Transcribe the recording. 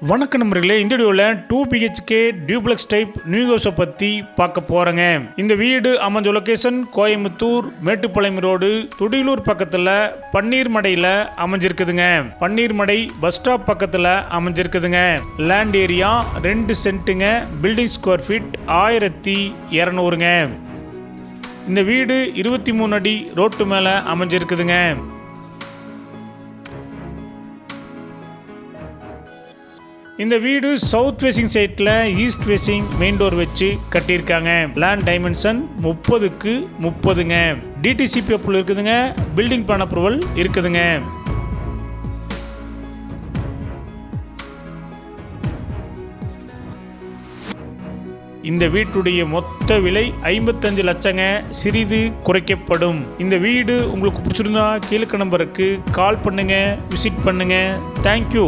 வணக்கம் நண்பர்களே, இந்த வீடியோவில் 2 BHK டியூப்ளெக்ஸ் டைப் நியூ ஹவுஸை பற்றி பார்க்க போகிறேங்க. இந்த வீடு அமைஞ்ச லொக்கேஷன் கோயம்புத்தூர் மேட்டுப்பாளையம் ரோடு துடியலூர் பக்கத்தில் பன்னீர்மடையில் அமைஞ்சிருக்குதுங்க. பன்னீர்மடை பஸ் ஸ்டாப் பக்கத்தில் அமைஞ்சிருக்குதுங்க. லேண்ட் ஏரியா 2 சென்ட்டுங்க. பில்டிங் ஸ்கொயர் ஃபீட் 1200ங்க. இந்த வீடு 23 அடி ரோட்டு மேலே அமைஞ்சிருக்குதுங்க. இந்த வீடு சவுத் ஃபேசிங் சைட்டில் ஈஸ்ட் ஃபேசிங் மெயின் டோர் வச்சு கட்டியிருக்காங்க. லேண்ட் டைமென்ஷன் 30க்கு 30ங்க. டிடிசிபி அப்ரூவல் இருக்குதுங்க. பில்டிங் பிளான் அப்ரூவல் இருக்குதுங்க. இந்த வீட்டுடைய மொத்த விலை 55 லட்சங்க. சிறிது குறைக்கப்படும். இந்த வீடு உங்களுக்கு பிடிச்சிருந்தா கீழே நம்பருக்கு கால் பண்ணுங்க, விசிட் பண்ணுங்க. தேங்க்யூ.